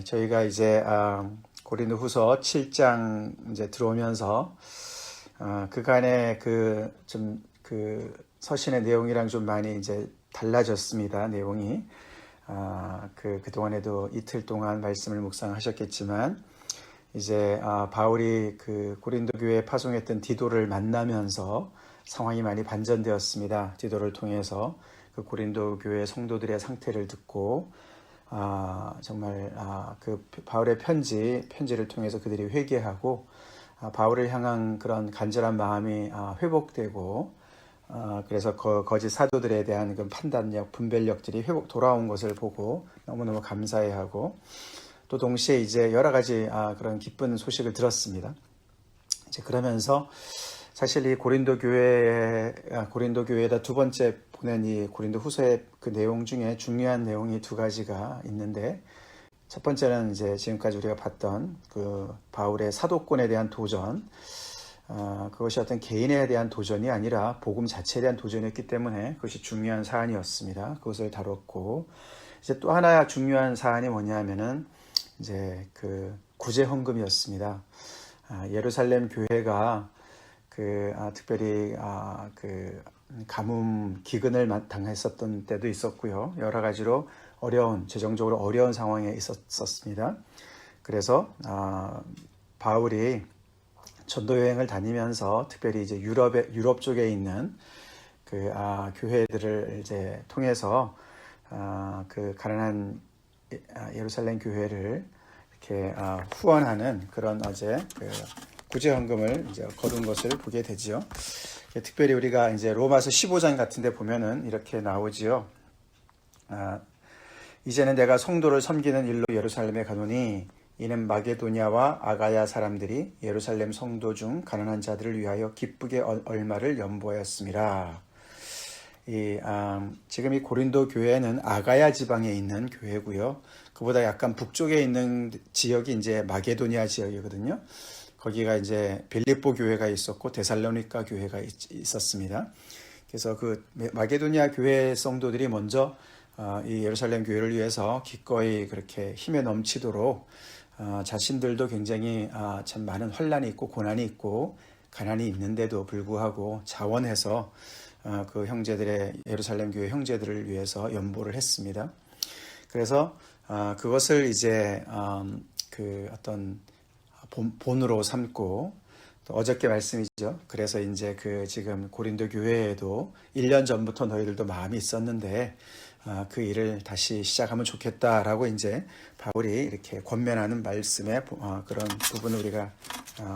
저희가 이제 고린도후서 7장 이제 들어오면서 그간의 그 서신의 내용이랑 좀 많이 이제 달라졌습니다. 내용이 그동안에도 이틀 동안 말씀을 묵상하셨겠지만 이제 바울이 그 고린도 교회에 파송했던 디도를 만나면서 상황이 많이 반전되었습니다. 디도를 통해서 그 고린도 교회 성도들의 상태를 듣고 정말 그 바울의 편지를 통해서 그들이 회개하고 바울을 향한 그런 간절한 마음이 회복되고 그래서 거짓 사도들에 대한 그 판단력, 분별력들이 돌아온 것을 보고 너무너무 감사해하고 또 동시에 이제 여러 가지 그런 기쁜 소식을 들었습니다. 이제 그러면서 사실 이 고린도 교회에다 두 번째 보낸 이 고린도 후서의 그 내용 중에 중요한 내용이 두 가지가 있는데, 첫 번째는 이제 지금까지 우리가 봤던 그 바울의 사도권에 대한 도전, 그것이 어떤 개인에 대한 도전이 아니라 복음 자체에 대한 도전이었기 때문에 그것이 중요한 사안이었습니다. 그것을 다뤘고, 이제 또 하나 중요한 사안이 뭐냐면은 이제 그 구제 헌금이었습니다. 예루살렘 교회가 특별히 그 가뭄 기근을 당했었던 때도 있었고요. 여러 가지로 재정적으로 어려운 상황에 있었습니다. 그래서 바울이 전도 여행을 다니면서 특별히 이제 유럽 쪽에 있는 그 교회들을 이제 통해서 그 가난한 예루살렘 교회를 이렇게 후원하는 그런 그 구제 헌금을 이제 거둔 것을 보게 되지요. 특별히 우리가 이제 로마서 15장 같은데 보면은 이렇게 나오지요. 이제는 내가 성도를 섬기는 일로 예루살렘에 가노니 이는 마게도냐와 아가야 사람들이 예루살렘 성도 중 가난한 자들을 위하여 기쁘게 얼마를 연보하였음이라. 지금 이 고린도 교회는 아가야 지방에 있는 교회고요. 그보다 약간 북쪽에 있는 지역이 이제 마게도니아 지역이거든요. 거기가 이제 빌립보 교회가 있었고 데살로니가 교회가 있었습니다. 그래서 그 마게도니아 교회 성도들이 먼저 이 예루살렘 교회를 위해서 기꺼이 그렇게 힘에 넘치도록 자신들도 굉장히 참 많은 환란이 있고 고난이 있고 가난이 있는데도 불구하고 자원해서 그 예루살렘 교회 형제들을 위해서 연보를 했습니다. 그래서 그것을 이제 그 어떤 본으로 삼고, 또 어저께 말씀이죠. 그래서 이제 지금 고린도 교회에도 1년 전부터 너희들도 마음이 있었는데 그 일을 다시 시작하면 좋겠다라고 이제 바울이 이렇게 권면하는 말씀의 그런 부분을 우리가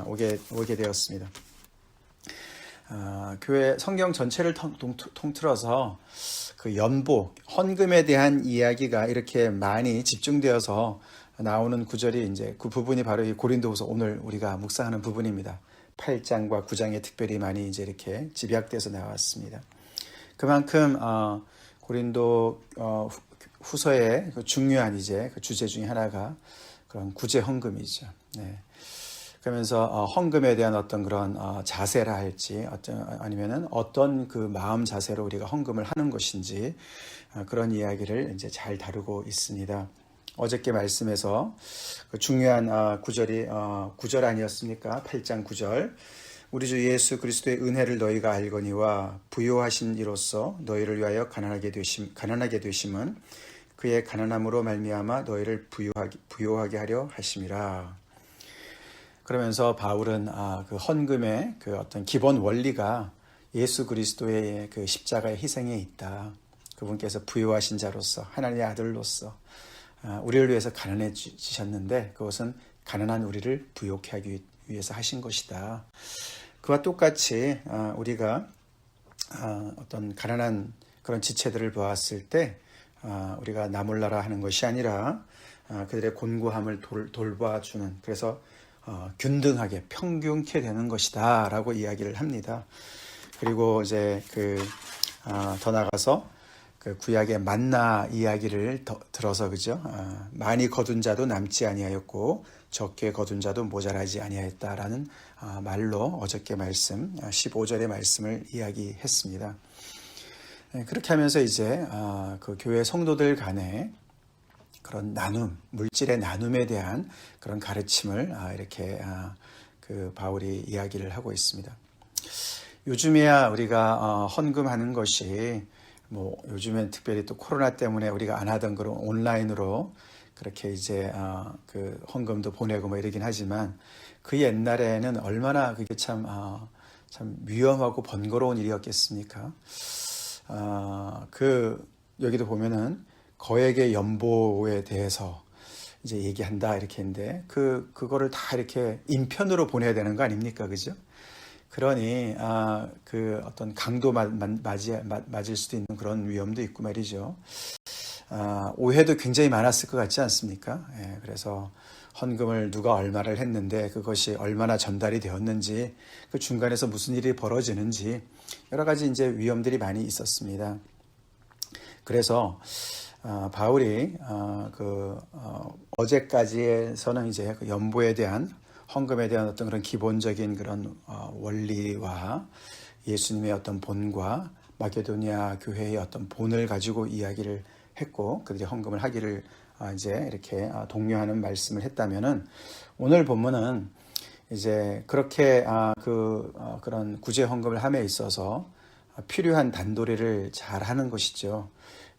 오게 되었습니다. 교회 성경 전체를 통틀어서 그 연보, 헌금에 대한 이야기가 이렇게 많이 집중되어서 나오는 구절이 이제 그 부분이 바로 이 고린도후서 오늘 우리가 묵상하는 부분입니다. 8장과 9장에 특별히 많이 이제 이렇게 집약돼서 나왔습니다. 그만큼 고린도 후서의 그 중요한 이제 그 주제 중에 하나가 그런 구제 헌금이죠. 네. 그러면서 헌금에 대한 어떤 그런 자세라 할지 아니면은 어떤 그 마음 자세로 우리가 헌금을 하는 것인지 그런 이야기를 이제 잘 다루고 있습니다. 어저께 말씀에서 그 중요한 구절이 9절 아니었습니까? 8장 9절. 우리 주 예수 그리스도의 은혜를 너희가 알거니와 부요하신 이로써 너희를 위하여 가난하게 되심은 그의 가난함으로 말미암아 너희를 부요하게 하려 하심이라. 그러면서 바울은 그 헌금의 그 어떤 기본 원리가 예수 그리스도의 그 십자가의 희생에 있다. 그분께서 부요하신 자로서 하나님의 아들로서 우리를 위해서 가난해지셨는데 그것은 가난한 우리를 부요케 하기 위해서 하신 것이다. 그와 똑같이 우리가 어떤 가난한 그런 지체들을 보았을 때 우리가 나 몰라라 하는 것이 아니라 그들의 곤고함을 돌봐주는, 그래서 균등하게 평균케 되는 것이다 라고 이야기를 합니다. 그리고 이제 더 나가서 그 구약의 만나 이야기를 들어서 그죠? 많이 거둔 자도 남지 아니하였고 적게 거둔 자도 모자라지 아니하였다라는 말로 어저께 말씀 15절의 말씀을 이야기했습니다. 그렇게 하면서 이제 그 교회 성도들 간에 그런 나눔, 물질의 나눔에 대한 그런 가르침을 이렇게 그 바울이 이야기를 하고 있습니다. 요즘에야 우리가 헌금하는 것이 뭐 요즘엔 특별히 또 코로나 때문에 우리가 안 하던 그런 온라인으로 그렇게 이제 그 헌금도 보내고 뭐 이러긴 하지만 그 옛날에는 얼마나 그게 참 위험하고 번거로운 일이었겠습니까? 여기도 보면은 거액의 연보에 대해서 이제 얘기한다 이렇게 했는데 그거를 다 이렇게 인편으로 보내야 되는 거 아닙니까? 그죠? 그러니 그 어떤 강도 맞을 수도 있는 그런 위험도 있고 말이죠. 오해도 굉장히 많았을 것 같지 않습니까? 예, 그래서 헌금을 누가 얼마를 했는데 그것이 얼마나 전달이 되었는지 그 중간에서 무슨 일이 벌어지는지 여러 가지 이제 위험들이 많이 있었습니다. 그래서 바울이 어제까지에서는 이제 그 연보에 대한 헌금에 대한 어떤 그런 기본적인 그런 원리와 예수님의 어떤 본과 마게도니아 교회의 어떤 본을 가지고 이야기를 했고 그들이 헌금을 하기를 이제 이렇게 독려하는 말씀을 했다면은 오늘 본문은 이제 그렇게 그런 구제 헌금을 함에 있어서 필요한 단도리를 잘 하는 것이죠.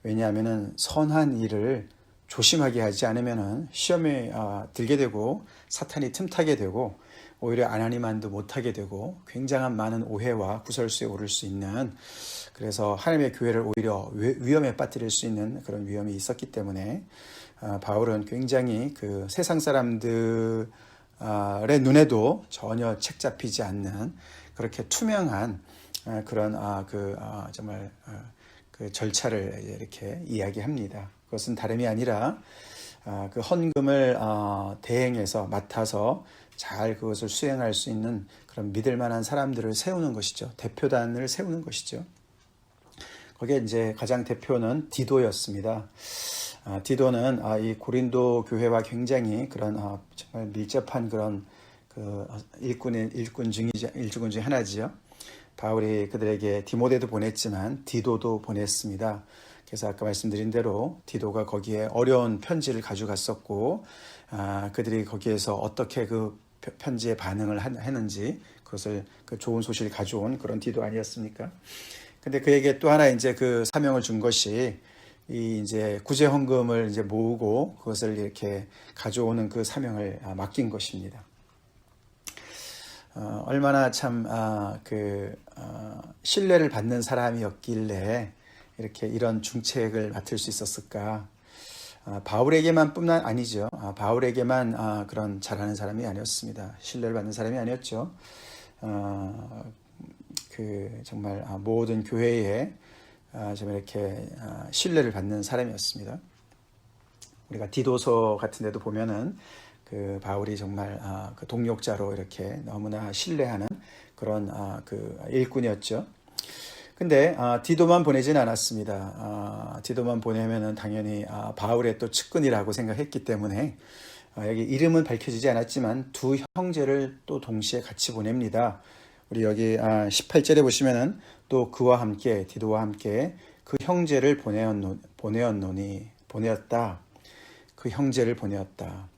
왜냐하면은 선한 일을 조심하게 하지 않으면은 시험에 들게 되고 사탄이 틈타게 되고 오히려 하나님만도 못하게 되고 굉장한 많은 오해와 구설수에 오를 수 있는 그래서 하나님의 교회를 오히려 위험에 빠뜨릴 수 있는 그런 위험이 있었기 때문에 바울은 굉장히 그 세상 사람들의 눈에도 전혀 책 잡히지 않는 그렇게 투명한 그런 정말 그 절차를 이렇게 이야기합니다. 그것은 다름이 아니라 그 헌금을 대행해서 맡아서 잘 그것을 수행할 수 있는 그런 믿을 만한 사람들을 세우는 것이죠. 대표단을 세우는 것이죠. 거기에 이제 가장 대표는 디도였습니다. 디도는 이 고린도 교회와 굉장히 그런 정말 밀접한 그런 그 일꾼 중에 하나지요. 바울이 그들에게 디모데도 보냈지만 디도도 보냈습니다. 그래서 아까 말씀드린 대로 디도가 거기에 어려운 편지를 가져갔었고 그들이 거기에서 어떻게 그 편지에 반응을 했는지 그것을 그 좋은 소식을 가져온 그런 디도 아니었습니까? 근데 그에게 또 하나 이제 그 사명을 준 것이 이 이제 구제 헌금을 이제 모으고 그것을 이렇게 가져오는 그 사명을 맡긴 것입니다. 얼마나 참 신뢰를 받는 사람이었길래 이렇게 이런 중책을 맡을 수 있었을까? 바울에게만 뿐만 아니죠. 바울에게만 그런 잘하는 사람이 아니었습니다. 신뢰를 받는 사람이 아니었죠. 정말 모든 교회에 좀 이렇게 신뢰를 받는 사람이었습니다. 우리가 디도서 같은 데도 보면은 그 바울이 정말 그 동역자로 이렇게 너무나 신뢰하는 그런 그 일꾼이었죠. 근데 디도만 보내진 않았습니다. 디도만 보내면은 당연히 바울의 또 측근이라고 생각했기 때문에 여기 이름은 밝혀지지 않았지만 두 형제를 또 동시에 같이 보냅니다. 우리 여기 18절에 보시면은 또 그와 함께 디도와 함께 그 형제를 보내었다. 그 형제를 보내었다.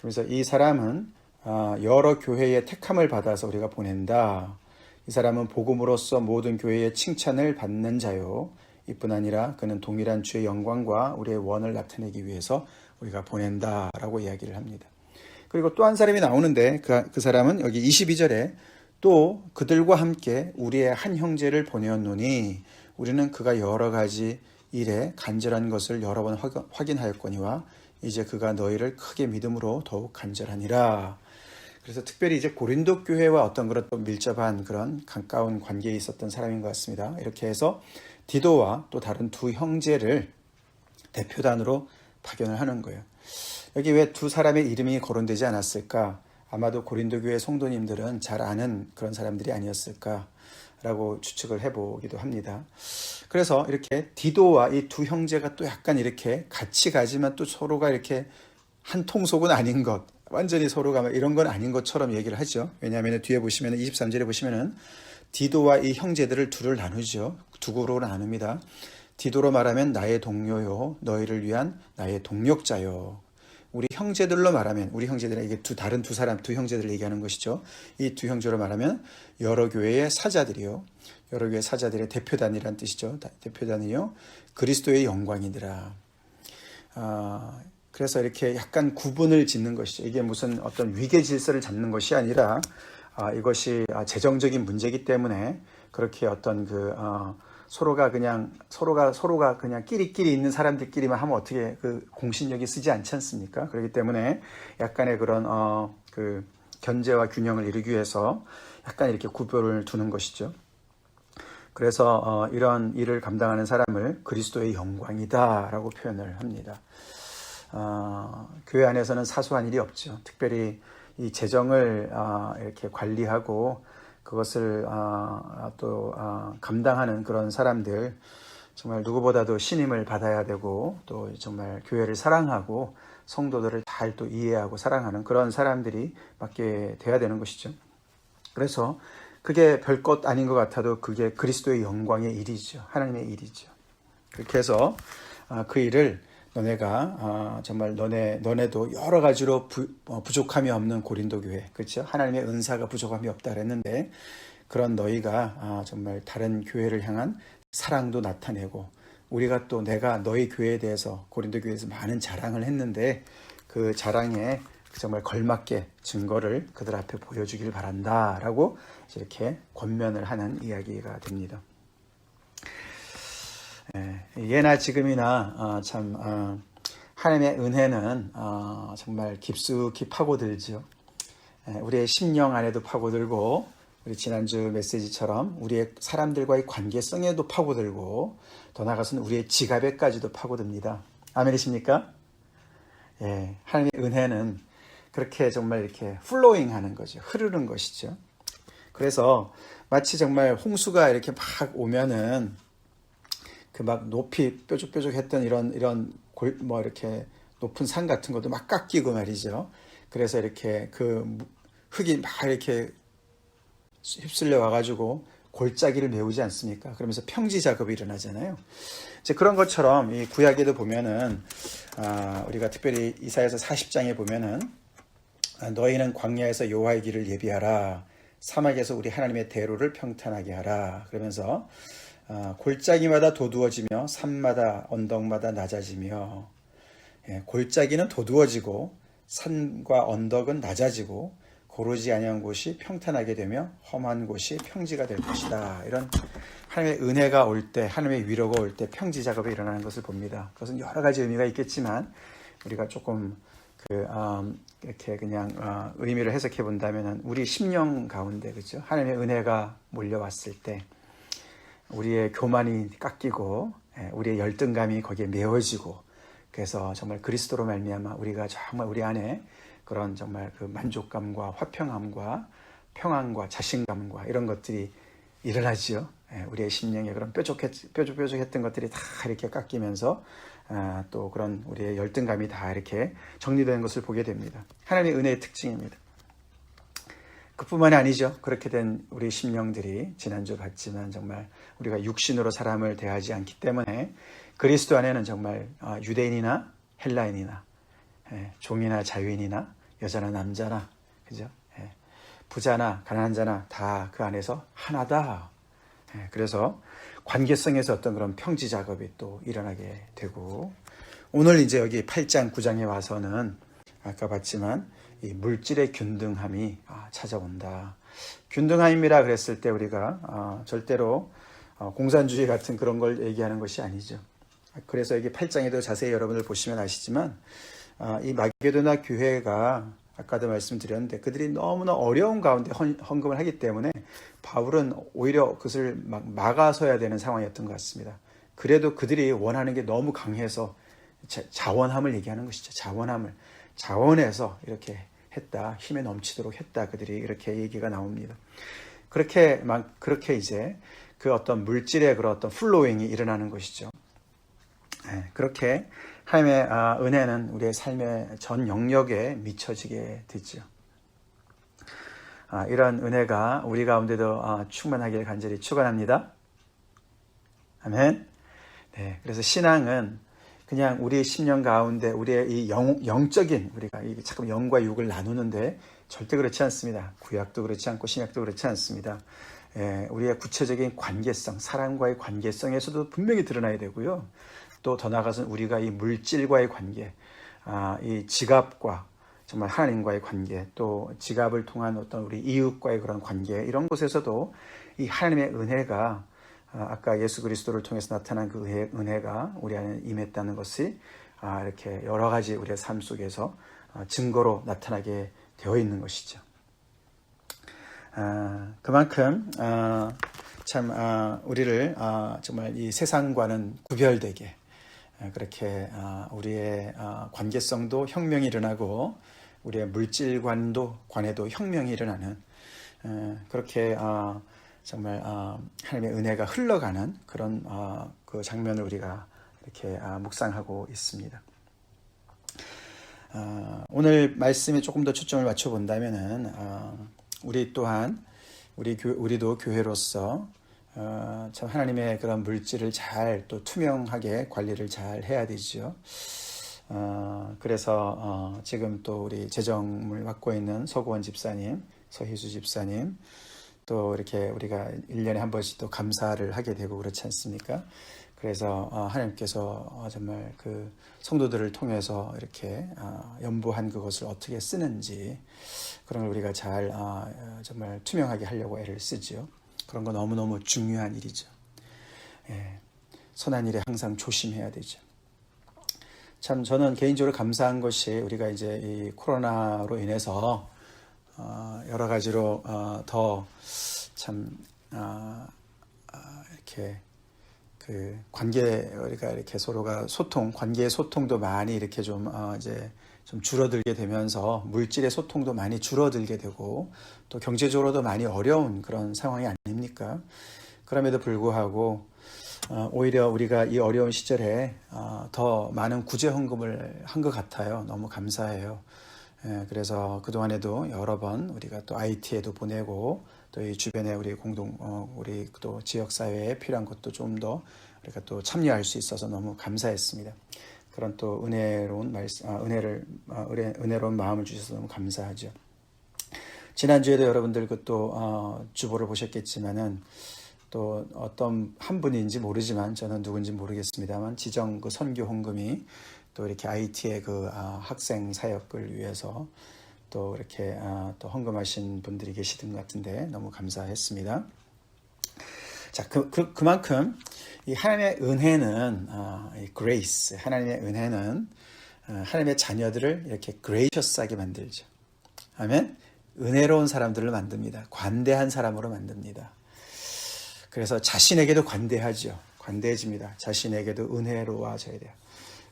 그래서 이 사람은 여러 교회의 택함을 받아서 우리가 보낸다. 이 사람은 복음으로써 모든 교회의 칭찬을 받는 자요. 이뿐 아니라 그는 동일한 주의 영광과 우리의 원을 나타내기 위해서 우리가 보낸다라고 이야기를 합니다. 그리고 또 한 사람이 나오는데 그 사람은 여기 22절에 또 그들과 함께 우리의 한 형제를 보내었노니 우리는 그가 여러 가지 일에 간절한 것을 여러 번 확인하였거니와 이제 그가 너희를 크게 믿음으로 더욱 간절하니라. 그래서 특별히 이제 고린도 교회와 어떤 그런 또 밀접한 그런 가까운 관계에 있었던 사람인 것 같습니다. 이렇게 해서 디도와 또 다른 두 형제를 대표단으로 파견을 하는 거예요. 여기 왜 두 사람의 이름이 거론되지 않았을까? 아마도 고린도 교회 성도님들은 잘 아는 그런 사람들이 아니었을까라고 추측을 해보기도 합니다. 그래서 이렇게 디도와 이 두 형제가 또 약간 이렇게 같이 가지만 또 서로가 이렇게 한 통속은 아닌 것, 완전히 서로가 이런 건 아닌 것처럼 얘기를 하죠. 왜냐하면 뒤에 보시면 23절에 보시면은 디도와 이 형제들을 둘을 나누죠. 두 그룹으로 나눕니다. 디도로 말하면 나의 동료요 너희를 위한 나의 동력자요. 우리 형제들로 말하면 우리 형제들은 이게 다른 두 형제들을 얘기하는 것이죠. 이 두 형제로 말하면 여러 교회의 사자들이요. 여러 교회 사자들의 대표단이란 뜻이죠. 대표단이요. 그리스도의 영광이니라. 그래서 이렇게 약간 구분을 짓는 것이죠. 이게 무슨 어떤 위계 질서를 잡는 것이 아니라 이것이 재정적인 문제이기 때문에 그렇게 어떤 서로가 그냥 끼리끼리 있는 사람들끼리만 하면 어떻게 그 공신력이 쓰지 않지 않습니까? 그렇기 때문에 약간의 그런 그 견제와 균형을 이루기 위해서 약간 이렇게 구별을 두는 것이죠. 그래서 이런 일을 감당하는 사람을 그리스도의 영광이다라고 표현을 합니다. 교회 안에서는 사소한 일이 없죠. 특별히 이 재정을 이렇게 관리하고 그것을 또 감당하는 그런 사람들, 정말 누구보다도 신임을 받아야 되고 또 정말 교회를 사랑하고 성도들을 잘 또 이해하고 사랑하는 그런 사람들이 맡게 돼야 되는 것이죠. 그래서 그게 별것 아닌 것 같아도 그게 그리스도의 영광의 일이죠. 하나님의 일이죠. 그렇게 해서 그 일을 너네가 정말 너네도 여러 가지로 부족함이 없는 고린도 교회, 그렇죠? 하나님의 은사가 부족함이 없다 그랬는데 그런 너희가 정말 다른 교회를 향한 사랑도 나타내고 우리가 또 내가 너희 교회에 대해서 고린도 교회에서 많은 자랑을 했는데 그 자랑에 정말 걸맞게 증거를 그들 앞에 보여주길 바란다라고 이렇게 권면을 하는 이야기가 됩니다. 예나 지금이나 참 하나님의 은혜는 정말 깊숙이 파고들죠. 우리의 심령 안에도 파고들고 우리 지난주 메시지처럼 우리의 사람들과의 관계성에도 파고들고 더 나아가서는 우리의 지갑에까지도 파고듭니다. 아멘이십니까? 하나님의 은혜는 그렇게 정말 이렇게 플로잉하는 거죠. 흐르는 것이죠. 그래서 마치 정말 홍수가 이렇게 막 오면은 그 막 높이 뾰족뾰족했던 이런 이렇게 높은 산 같은 것도 막 깎이고 말이죠. 그래서 이렇게 그 흙이 막 이렇게 휩쓸려 와가지고 골짜기를 메우지 않습니까? 그러면서 평지 작업이 일어나잖아요. 이제 그런 것처럼 이 구약에도 보면은 우리가 특별히 이사야서 40장에 보면은 너희는 광야에서 여호와의 길을 예비하라. 사막에서 우리 하나님의 대로를 평탄하게 하라. 그러면서 골짜기마다 도두어지며 산마다 언덕마다 낮아지며 골짜기는 도두어지고 산과 언덕은 낮아지고 고르지 아니한 곳이 평탄하게 되며 험한 곳이 평지가 될 것이다. 이런 하나님의 은혜가 올 때, 하나님의 위로가 올 때 평지 작업이 일어나는 것을 봅니다. 그것은 여러 가지 의미가 있겠지만 우리가 조금 이렇게 그냥 의미를 해석해 본다면 우리 심령 가운데 그렇죠? 하나님의 은혜가 몰려왔을 때 우리의 교만이 깎이고 우리의 열등감이 거기에 메워지고 그래서 정말 그리스도로 말미암아 우리가 정말 우리 안에 그런 정말 그 만족감과 화평함과 평안과 자신감과 이런 것들이 일어나지요. 우리의 심령에 그런 뾰족뾰족했던 것들이 다 이렇게 깎이면서 또 그런 우리의 열등감이 다 이렇게 정리되는 것을 보게 됩니다. 하나님의 은혜의 특징입니다. 그뿐만이 아니죠. 그렇게 된 우리 심령들이 지난주 봤지만 정말 우리가 육신으로 사람을 대하지 않기 때문에 그리스도 안에는 정말 유대인이나 헬라인이나 종이나 자유인이나 여자나 남자나 그죠? 부자나 가난한 자나 다 그 안에서 하나다. 그래서 관계성에서 어떤 그런 평지 작업이 또 일어나게 되고 오늘 이제 여기 8장 9장에 와서는 아까 봤지만 이 물질의 균등함이 찾아온다. 균등함이라 그랬을 때 우리가 절대로 공산주의 같은 그런 걸 얘기하는 것이 아니죠. 그래서 여기 8장에도 자세히 여러분들 보시면 아시지만 이 마게도나 교회가 아까도 말씀드렸는데 그들이 너무나 어려운 가운데 헌금을 하기 때문에 바울은 오히려 그것을 막아서야 되는 상황이었던 것 같습니다. 그래도 그들이 원하는 게 너무 강해서 자원함을 얘기하는 것이죠. 자원해서 이렇게 했다. 힘에 넘치도록 했다. 그들이 이렇게 얘기가 나옵니다. 그렇게 이제 그 어떤 물질의 그런 어떤 플로잉이 일어나는 것이죠. 그렇게 하나님의 은혜는 우리의 삶의 전 영역에 미쳐지게 되죠. 이런 은혜가 우리 가운데도 충만하길 간절히 축원합니다. 아멘. 네, 그래서 신앙은 그냥 우리의 심령 가운데 우리의 이 영적인 우리가 잠깐 영과 육을 나누는데 절대 그렇지 않습니다. 구약도 그렇지 않고 신약도 그렇지 않습니다. 우리의 구체적인 관계성, 사람과의 관계성에서도 분명히 드러나야 되고요. 또 더 나아가서는 우리가 이 물질과의 관계, 이 지갑과 정말 하나님과의 관계, 또 지갑을 통한 어떤 우리 이웃과의 그런 관계, 이런 곳에서도 이 하나님의 은혜가 아까 예수 그리스도를 통해서 나타난 그 은혜가 우리 안에 임했다는 것이 이렇게 여러 가지 우리의 삶 속에서 증거로 나타나게 되어 있는 것이죠. 그만큼 참 우리를 정말 이 세상과는 구별되게 그렇게 우리의 관계성도 혁명이 일어나고 우리의 물질관에도 혁명이 일어나는 그렇게 정말 하나님의 은혜가 흘러가는 그런 그 장면을 우리가 이렇게 묵상하고 있습니다. 오늘 말씀에 조금 더 초점을 맞춰 본다면은 우리 또한 우리도 교회로서 참 하나님의 그런 물질을 잘 또 투명하게 관리를 잘 해야 되죠. 그래서 지금 또 우리 재정을 맡고 있는 서구원 집사님, 서희수 집사님, 또 이렇게 우리가 1년에 한 번씩 또 감사를 하게 되고 그렇지 않습니까? 그래서 하나님께서 정말 그 성도들을 통해서 이렇게 연보한 그것을 어떻게 쓰는지 그런 걸 우리가 잘 정말 투명하게 하려고 애를 쓰죠. 그런 거 너무너무 중요한 일이죠. 선한 일에 항상 조심해야 되죠. 참 저는 개인적으로 감사한 것이 우리가 이제 이 코로나로 인해서 여러 가지로 더 참 이렇게 그 우리가 이렇게 서로가 관계의 소통도 많이 이렇게 좀 이제 좀 줄어들게 되면서 물질의 소통도 많이 줄어들게 되고 또 경제적으로도 많이 어려운 그런 상황이 아닙니까? 그럼에도 불구하고 오히려 우리가 이 어려운 시절에 더 많은 구제 헌금을 한 것 같아요. 너무 감사해요. 그래서 그동안에도 여러 번 우리가 또 IT에도 보내고 또 이 주변에 우리 우리 또 지역사회에 필요한 것도 좀 더 우리가 또 참여할 수 있어서 너무 감사했습니다. 그런 또 은혜로운 은혜로운 마음을 주셔서 너무 감사하죠. 지난주에도 여러분들 또 주보를 보셨겠지만은 또 어떤 한 분인지 모르지만 저는 누군지 모르겠습니다만 지정 그 선교 헌금이 또 이렇게 IT의 그 학생 사역을 위해서 또 이렇게 또 헌금하신 분들이 계시던 것 같은데 너무 감사했습니다. 자, 그만큼 이 하나님의 은혜는 이 grace, 하나님의 은혜는 하나님의 자녀들을 이렇게 gracious하게 만들죠. 아멘. 은혜로운 사람들을 만듭니다. 관대한 사람으로 만듭니다. 그래서 자신에게도 관대하죠. 관대해집니다. 자신에게도 은혜로워져야 돼요.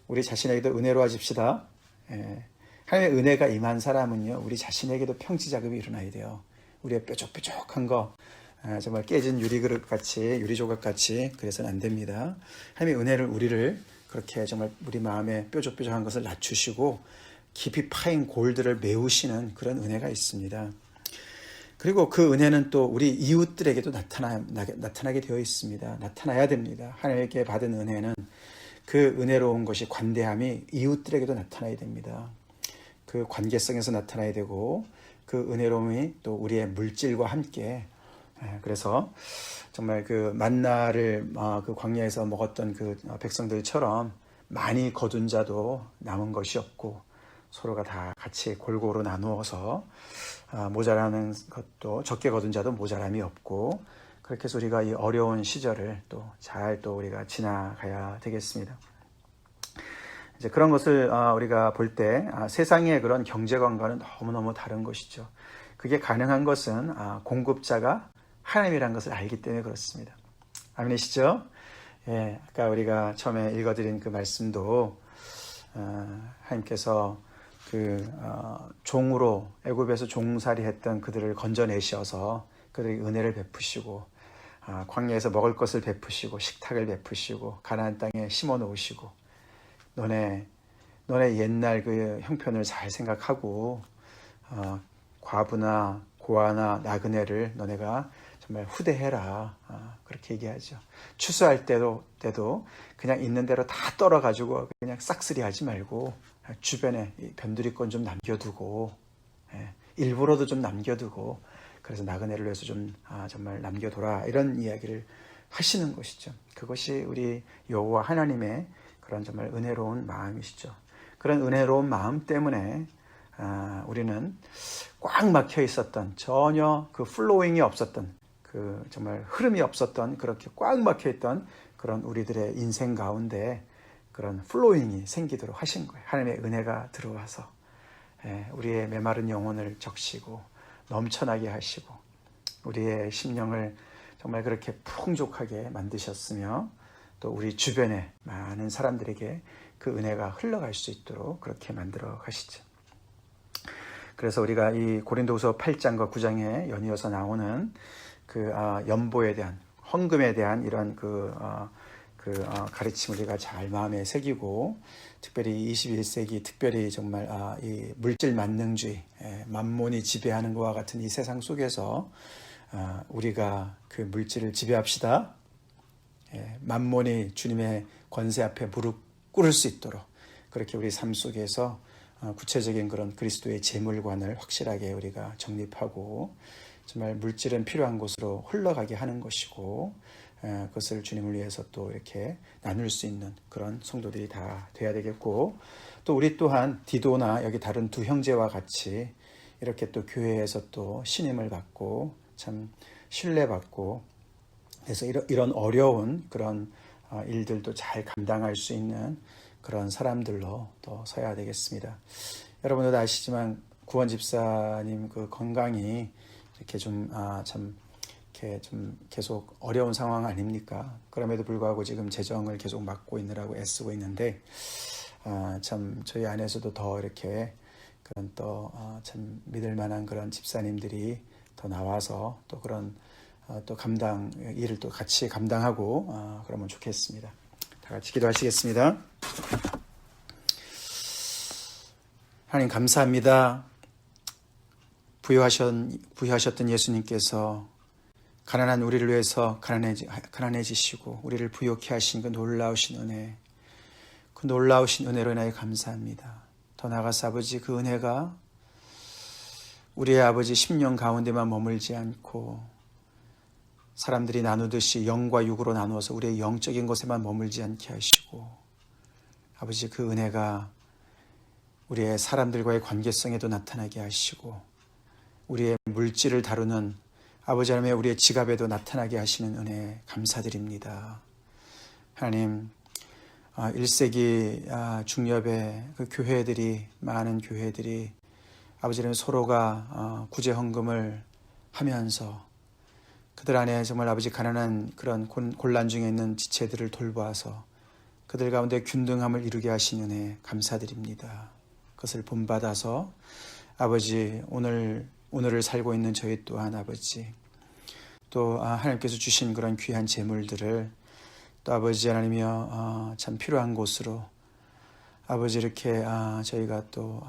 우리 자신에게도 은혜로워집시다. 하나님의 은혜가 임한 사람은요, 우리 자신에게도 평지자급이 일어나야 돼요. 우리의 뾰족뾰족한 거, 정말 깨진 유리그릇 같이, 유리조각 같이, 그래서는 안 됩니다. 하나님의 은혜를 우리를 그렇게 정말 우리 마음에 뾰족뾰족한 것을 낮추시고 깊이 파인 골들을 메우시는 그런 은혜가 있습니다. 그리고 그 은혜는 또 우리 이웃들에게도 나타나게 되어 있습니다. 나타나야 됩니다. 하나님께 받은 은혜는 그 은혜로운 것이 관대함이 이웃들에게도 나타나야 됩니다. 그 관계성에서 나타나야 되고 그 은혜로움이 또 우리의 물질과 함께 그래서 정말 그 만나를 그 광야에서 먹었던 그 백성들처럼 많이 거둔 자도 남은 것이 없고 서로가 다 같이 골고루 나누어서 모자라는 것도 적게 거둔 자도 모자람이 없고 그렇게 해서 우리가 이 어려운 시절을 또 잘 또 우리가 지나가야 되겠습니다. 이제 그런 것을 우리가 볼 때 세상의 그런 경제관과는 너무너무 다른 것이죠. 그게 가능한 것은 공급자가 하나님이라는 것을 알기 때문에 그렇습니다. 아멘이시죠? 예, 아까 우리가 처음에 읽어드린 그 말씀도 하나님께서 종으로 애굽에서 종살이했던 그들을 건져내셔서 그들에게 은혜를 베푸시고 광야에서 먹을 것을 베푸시고 식탁을 베푸시고 가나안 땅에 심어 놓으시고 너네 옛날 그 형편을 잘 생각하고 과부나 고아나 나그네를 너네가 정말 후대해라. 그렇게 얘기하죠. 추수할 때도 그냥 있는 대로 다 떨어가지고 그냥 싹쓸이 하지 말고 주변에 변두리권 좀 남겨두고 일부러도 좀 남겨두고 그래서 나그네를 위해서 좀 정말 남겨둬라 이런 이야기를 하시는 것이죠. 그것이 우리 여호와 하나님의 그런 정말 은혜로운 마음이시죠. 그런 은혜로운 마음 때문에 우리는 꽉 막혀 있었던 전혀 그 플로잉이 없었던 그 정말 흐름이 없었던 그렇게 꽉 막혀 있던 그런 우리들의 인생 가운데 그런 플로잉이 생기도록 하신 거예요. 하나님의 은혜가 들어와서 우리의 메마른 영혼을 적시고 넘쳐나게 하시고 우리의 심령을 정말 그렇게 풍족하게 만드셨으며 또 우리 주변에 많은 사람들에게 그 은혜가 흘러갈 수 있도록 그렇게 만들어 가시죠. 그래서 우리가 이 고린도후서 8장과 9장에 연이어서 나오는 그 연보에 대한 헌금에 대한 이런 가르침을 우리가 잘 마음에 새기고 특별히 21세기 특별히 정말 이 물질 만능주의 만몬이 지배하는 것과 같은 이 세상 속에서 우리가 그 물질을 지배합시다. 만몬이 주님의 권세 앞에 무릎 꿇을 수 있도록 그렇게 우리 삶 속에서 구체적인 그런 그리스도의 재물관을 확실하게 우리가 정립하고 정말 물질은 필요한 곳으로 흘러가게 하는 것이고 그것을 주님을 위해서 또 이렇게 나눌 수 있는 그런 성도들이 다 돼야 되겠고 또 우리 또한 디도나 여기 다른 두 형제와 같이 이렇게 또 교회에서 또 신임을 받고 참 신뢰받고 그래서 이런 어려운 그런 일들도 잘 감당할 수 있는 그런 사람들로 또 서야 되겠습니다. 여러분도 아시지만 구원 집사님 그 건강이 이렇게 좀 계속 어려운 상황 아닙니까? 그럼에도 불구하고 지금 재정을 계속 맡고 있느라고 애쓰고 있는데 참 저희 안에서도 더 이렇게 그런 또 참 믿을 만한 그런 집사님들이 더 나와서 또 그런 또 일을 또 같이 감당하고 그러면 좋겠습니다. 다 같이 기도하시겠습니다. 하나님 감사합니다. 부여하셨던 예수님께서 가난한 우리를 위해서 가난해지시고 우리를 부욕케 하신 그 놀라우신 은혜, 그 놀라우신 은혜로 인하여 감사합니다. 더 나아가서 아버지 그 은혜가 우리의 아버지 심령 가운데만 머물지 않고 사람들이 나누듯이 영과 육으로 나누어서 우리의 영적인 것에만 머물지 않게 하시고 아버지 그 은혜가 우리의 사람들과의 관계성에도 나타나게 하시고 우리의 물질을 다루는 아버지 하나님의 우리의 지갑에도 나타나게 하시는 은혜 감사드립니다. 하나님 1세기 중엽의 그 교회들이 많은 교회들이 아버지 하나님 서로가 구제 헌금을 하면서 그들 안에 정말 아버지 가난한 그런 곤란 중에 있는 지체들을 돌보아서 그들 가운데 균등함을 이루게 하신 은혜 감사드립니다. 그것을 본받아서 아버지 오늘을 살고 있는 저희 또한 아버지 또 하나님께서 주신 그런 귀한 재물들을 또 아버지 하나님이여 참 필요한 곳으로 아버지 이렇게 저희가 또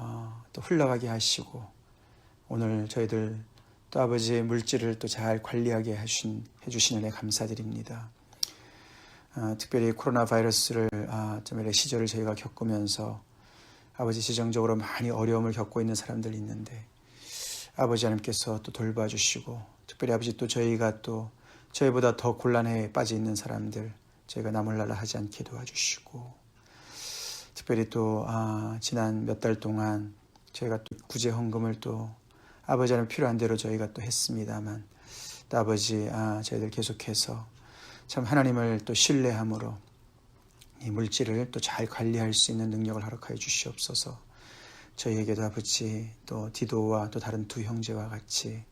흘러가게 하시고 오늘 저희들 또 아버지 물질을 또 잘 관리하게 해주신 은혜 감사드립니다. 특별히 코로나 바이러스를 좀 시절을 저희가 겪으면서 아버지 재정적으로 많이 어려움을 겪고 있는 사람들이 있는데 아버지 하나님께서 또 돌봐주시고 특별히 아버지 또 저희가 또 저희보다 더 곤란에 빠져 있는 사람들 저희가 나몰라라 하지 않게 도와주시고 특별히 또 지난 몇 달 동안 저희가 또 구제 헌금을 또 아버지 하나님 필요한 대로 저희가 또 했습니다만 또 아버지 저희들 계속해서 참 하나님을 또 신뢰함으로 이 물질을 또 잘 관리할 수 있는 능력을 허락하여 주시옵소서. 저희에게도 아버지 또 디도와 또 다른 두 형제와 같이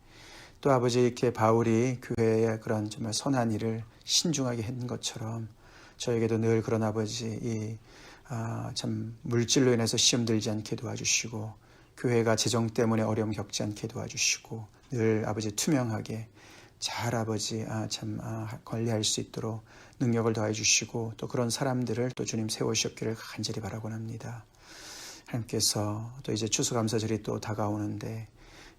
또 아버지 이렇게 바울이 교회의 그런 정말 선한 일을 신중하게 했는 것처럼 저에게도 늘 그런 아버지 참 물질로 인해서 시험 들지 않게 도와주시고 교회가 재정 때문에 어려움 겪지 않게 도와주시고 늘 아버지 투명하게 잘 아버지 관리할 수 있도록 능력을 더해 주시고 또 그런 사람들을 또 주님 세우셨기를 간절히 바라곤 합니다. 하나님께서 또 이제 추수감사절이 또 다가오는데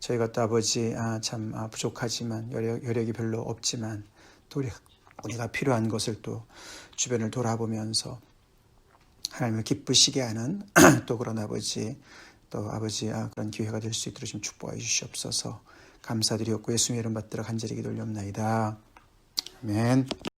저희가 또 아버지 참 부족하지만 여력이 별로 없지만 또 우리가 필요한 것을 또 주변을 돌아보면서 하나님을 기쁘시게 하는 또 그런 아버지 또 아버지 그런 기회가 될 수 있도록 좀 축복해 주시옵소서. 감사드리옵고 예수님의 이름 받들어 간절히 기도 올리옵나이다. 아멘.